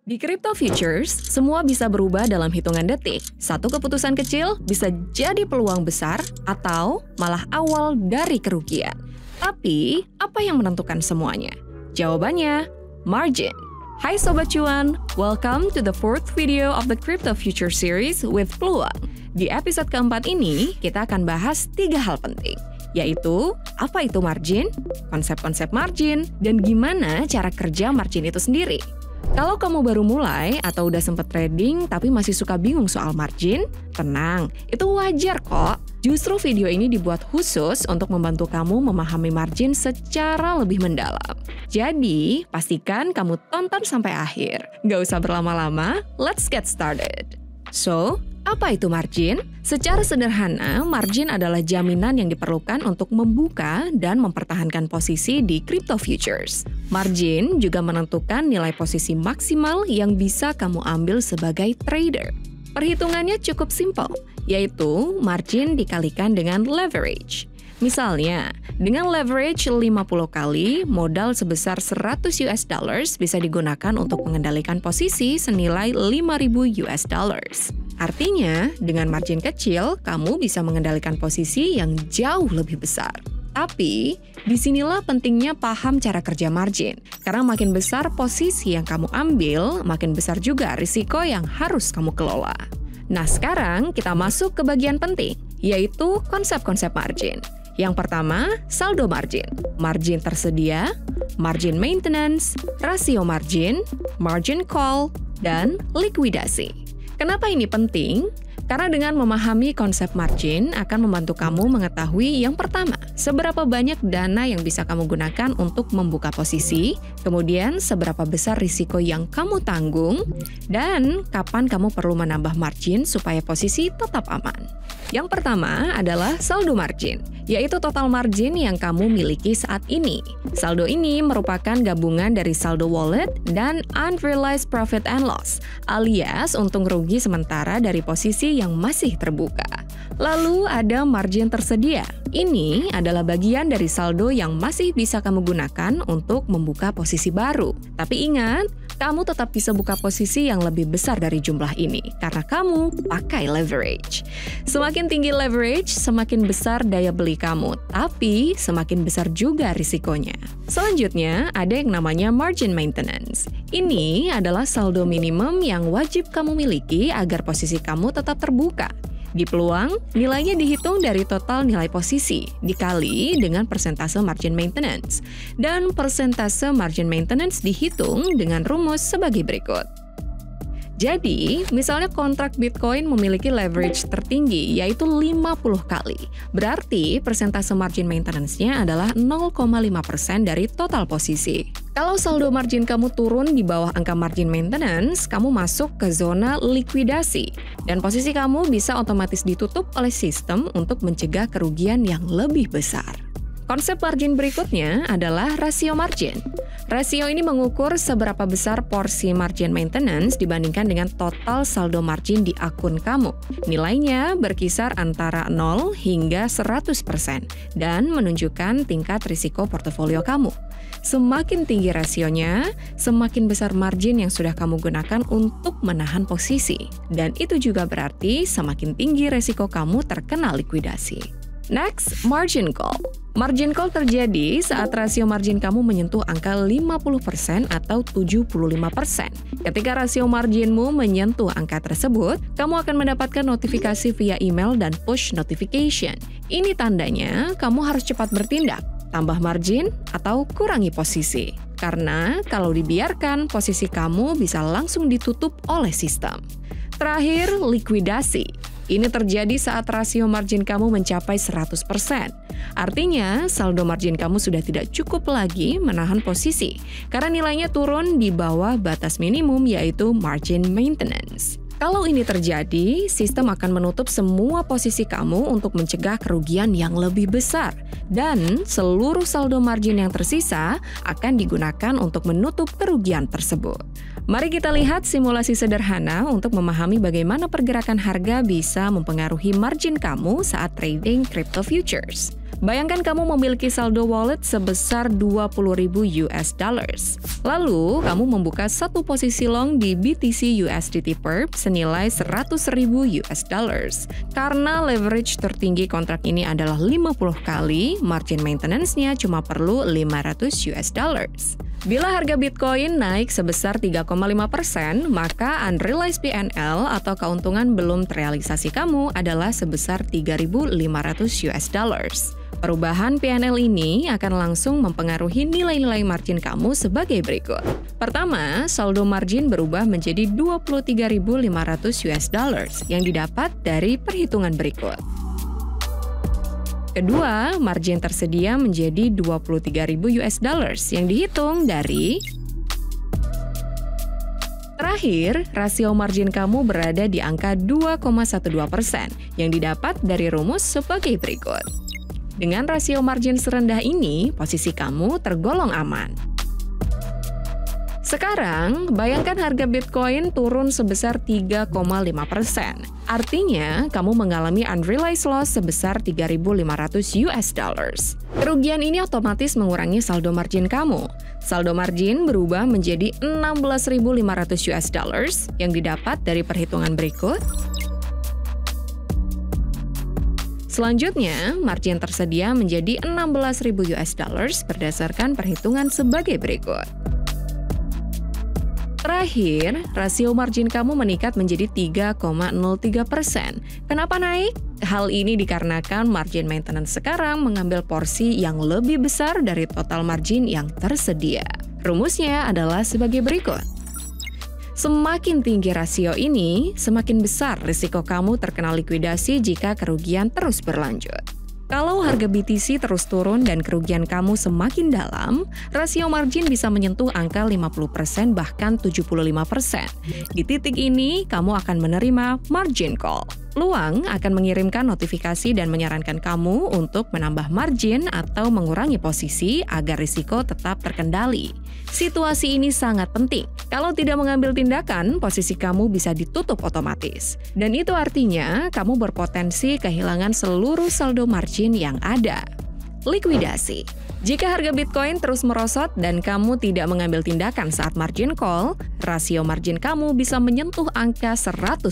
Di crypto futures, semua bisa berubah dalam hitungan detik. Satu keputusan kecil bisa jadi peluang besar atau malah awal dari kerugian. Tapi, apa yang menentukan semuanya? Jawabannya, margin. Hai Sobat Cuan, welcome to the fourth video of the Crypto Future Series with Peluang. Di episode keempat ini, kita akan bahas 3 hal penting, yaitu apa itu margin, konsep-konsep margin, dan gimana cara kerja margin itu sendiri. Kalau kamu baru mulai atau udah sempet trading tapi masih suka bingung soal margin, tenang, itu wajar kok. Justru video ini dibuat khusus untuk membantu kamu memahami margin secara lebih mendalam. Jadi, pastikan kamu tonton sampai akhir. Nggak usah berlama-lama, let's get started. So, apa itu margin? Secara sederhana, margin adalah jaminan yang diperlukan untuk membuka dan mempertahankan posisi di crypto futures. Margin juga menentukan nilai posisi maksimal yang bisa kamu ambil sebagai trader. Perhitungannya cukup simpel, yaitu margin dikalikan dengan leverage. Misalnya, dengan leverage 50 kali, modal sebesar $100 bisa digunakan untuk mengendalikan posisi senilai $5.000. Artinya, dengan margin kecil, kamu bisa mengendalikan posisi yang jauh lebih besar. Tapi, disinilah pentingnya paham cara kerja margin. Karena makin besar posisi yang kamu ambil, makin besar juga risiko yang harus kamu kelola. Nah, sekarang kita masuk ke bagian penting, yaitu konsep-konsep margin. Yang pertama, saldo margin. Margin tersedia, margin maintenance, rasio margin, margin call, dan likuidasi. Kenapa ini penting? Karena dengan memahami konsep margin akan membantu kamu mengetahui yang pertama, seberapa banyak dana yang bisa kamu gunakan untuk membuka posisi, kemudian seberapa besar risiko yang kamu tanggung, dan kapan kamu perlu menambah margin supaya posisi tetap aman. Yang pertama adalah saldo margin, yaitu total margin yang kamu miliki saat ini. Saldo ini merupakan gabungan dari saldo wallet dan unrealized profit and loss, alias untung rugi sementara dari posisi yang masih terbuka. Lalu ada margin tersedia. Ini adalah bagian dari saldo yang masih bisa kamu gunakan untuk membuka posisi baru. Tapi ingat, kamu tetap bisa buka posisi yang lebih besar dari jumlah ini karena kamu pakai leverage. Semakin tinggi leverage, semakin besar daya beli kamu, tapi semakin besar juga risikonya. Selanjutnya, ada yang namanya margin maintenance. Ini adalah saldo minimum yang wajib kamu miliki agar posisi kamu tetap terbuka. Di peluang, nilainya dihitung dari total nilai posisi, dikali dengan persentase margin maintenance. Dan persentase margin maintenance dihitung dengan rumus sebagai berikut. Jadi, misalnya kontrak Bitcoin memiliki leverage tertinggi, yaitu 50 kali. Berarti, persentase margin maintenance-nya adalah 0,5% dari total posisi. Kalau saldo margin kamu turun di bawah angka margin maintenance, kamu masuk ke zona likuidasi. Dan posisi kamu bisa otomatis ditutup oleh sistem untuk mencegah kerugian yang lebih besar. Konsep margin berikutnya adalah rasio margin. Rasio ini mengukur seberapa besar porsi margin maintenance dibandingkan dengan total saldo margin di akun kamu. Nilainya berkisar antara 0 hingga 100% dan menunjukkan tingkat risiko portofolio kamu. Semakin tinggi rasionya, semakin besar margin yang sudah kamu gunakan untuk menahan posisi. Dan itu juga berarti semakin tinggi risiko kamu terkena likuidasi. Next, margin call. Margin call terjadi saat rasio margin kamu menyentuh angka 50% atau 75%. Ketika rasio marginmu menyentuh angka tersebut, kamu akan mendapatkan notifikasi via email dan push notification. Ini tandanya kamu harus cepat bertindak, tambah margin atau kurangi posisi. Karena kalau dibiarkan, posisi kamu bisa langsung ditutup oleh sistem. Terakhir, likuidasi. Ini terjadi saat rasio margin kamu mencapai 100%. Artinya, saldo margin kamu sudah tidak cukup lagi menahan posisi, karena nilainya turun di bawah batas minimum yaitu margin maintenance. Kalau ini terjadi, sistem akan menutup semua posisi kamu untuk mencegah kerugian yang lebih besar. Dan seluruh saldo margin yang tersisa akan digunakan untuk menutup kerugian tersebut. Mari kita lihat simulasi sederhana untuk memahami bagaimana pergerakan harga bisa mempengaruhi margin kamu saat trading crypto futures. Bayangkan kamu memiliki saldo wallet sebesar 20.000 US dollars. Lalu, kamu membuka satu posisi long di BTC USDT Perp senilai 100.000 US dollars. Karena leverage tertinggi kontrak ini adalah 50 kali, margin maintenance-nya cuma perlu 500 US dollars. Bila harga Bitcoin naik sebesar 3,5%, maka unrealized PNL atau keuntungan belum terrealisasi kamu adalah sebesar 3.500 US dollars. Perubahan PNL ini akan langsung mempengaruhi nilai-nilai margin kamu sebagai berikut. Pertama, saldo margin berubah menjadi 23.500 US dollars yang didapat dari perhitungan berikut. Kedua, margin tersedia menjadi 23.000 US dollars yang dihitung dari. Terakhir, rasio margin kamu berada di angka 2,12% yang didapat dari rumus sebagai berikut. Dengan rasio margin serendah ini, posisi kamu tergolong aman. Sekarang, bayangkan harga Bitcoin turun sebesar 3,5%. Artinya, kamu mengalami unrealized loss sebesar 3.500 US dollars. Kerugian ini otomatis mengurangi saldo margin kamu. Saldo margin berubah menjadi 16.500 US dollars yang didapat dari perhitungan berikut. Selanjutnya, margin tersedia menjadi 16.000 US dollars berdasarkan perhitungan sebagai berikut. Terakhir, rasio margin kamu meningkat menjadi 3,03%. Kenapa naik? Hal ini dikarenakan margin maintenance sekarang mengambil porsi yang lebih besar dari total margin yang tersedia. Rumusnya adalah sebagai berikut. Semakin tinggi rasio ini, semakin besar risiko kamu terkena likuidasi jika kerugian terus berlanjut. Kalau harga BTC terus turun dan kerugian kamu semakin dalam, rasio margin bisa menyentuh angka 50% bahkan 75%. Di titik ini, kamu akan menerima margin call. Luang akan mengirimkan notifikasi dan menyarankan kamu untuk menambah margin atau mengurangi posisi agar risiko tetap terkendali. Situasi ini sangat penting. Kalau tidak mengambil tindakan, posisi kamu bisa ditutup otomatis. Dan itu artinya kamu berpotensi kehilangan seluruh saldo margin yang ada. Likuidasi. Jika harga Bitcoin terus merosot dan kamu tidak mengambil tindakan saat margin call, rasio margin kamu bisa menyentuh angka 100%.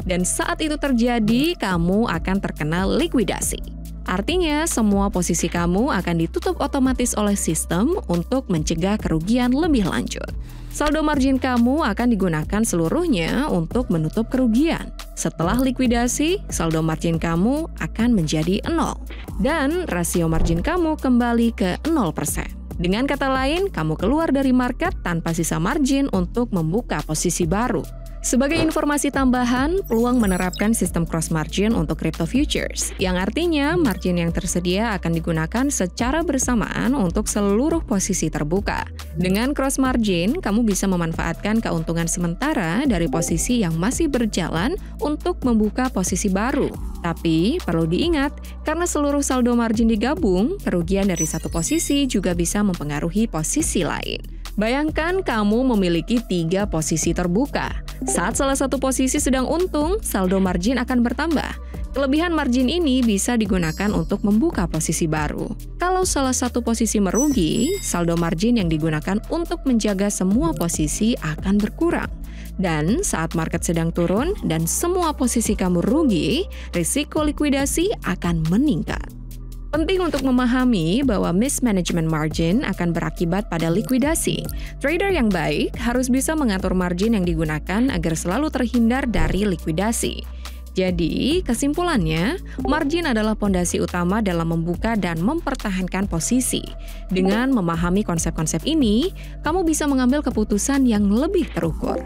Dan saat itu terjadi, kamu akan terkena likuidasi. Artinya, semua posisi kamu akan ditutup otomatis oleh sistem untuk mencegah kerugian lebih lanjut. Saldo margin kamu akan digunakan seluruhnya untuk menutup kerugian. Setelah likuidasi, saldo margin kamu akan menjadi 0. Dan rasio margin kamu kembali ke 0%. Dengan kata lain, kamu keluar dari market tanpa sisa margin untuk membuka posisi baru. Sebagai informasi tambahan, peluang menerapkan sistem cross margin untuk crypto futures, yang artinya margin yang tersedia akan digunakan secara bersamaan untuk seluruh posisi terbuka. Dengan cross margin, kamu bisa memanfaatkan keuntungan sementara dari posisi yang masih berjalan untuk membuka posisi baru. Tapi, perlu diingat, karena seluruh saldo margin digabung, kerugian dari satu posisi juga bisa mempengaruhi posisi lain. Bayangkan kamu memiliki 3 posisi terbuka. Saat salah satu posisi sedang untung, saldo margin akan bertambah. Kelebihan margin ini bisa digunakan untuk membuka posisi baru. Kalau salah satu posisi merugi, saldo margin yang digunakan untuk menjaga semua posisi akan berkurang. Dan saat market sedang turun dan semua posisi kamu rugi, risiko likuidasi akan meningkat. Penting untuk memahami bahwa mismanagement margin akan berakibat pada likuidasi. Trader yang baik harus bisa mengatur margin yang digunakan agar selalu terhindar dari likuidasi. Jadi, kesimpulannya, margin adalah pondasi utama dalam membuka dan mempertahankan posisi. Dengan memahami konsep-konsep ini, kamu bisa mengambil keputusan yang lebih terukur.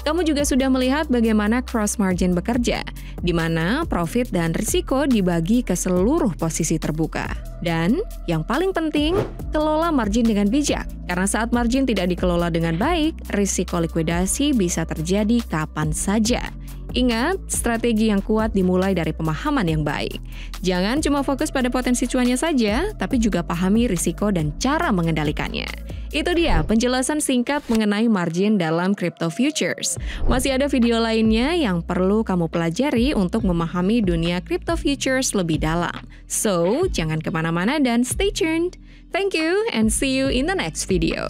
Kamu juga sudah melihat bagaimana cross margin bekerja, di mana profit dan risiko dibagi ke seluruh posisi terbuka. Dan yang paling penting, kelola margin dengan bijak. Karena saat margin tidak dikelola dengan baik, risiko likuidasi bisa terjadi kapan saja. Ingat, strategi yang kuat dimulai dari pemahaman yang baik. Jangan cuma fokus pada potensi cuannya saja, tapi juga pahami risiko dan cara mengendalikannya. Itu dia penjelasan singkat mengenai margin dalam crypto futures. Masih ada video lainnya yang perlu kamu pelajari untuk memahami dunia crypto futures lebih dalam. So, jangan kemana-mana dan stay tuned. Thank you and see you in the next video.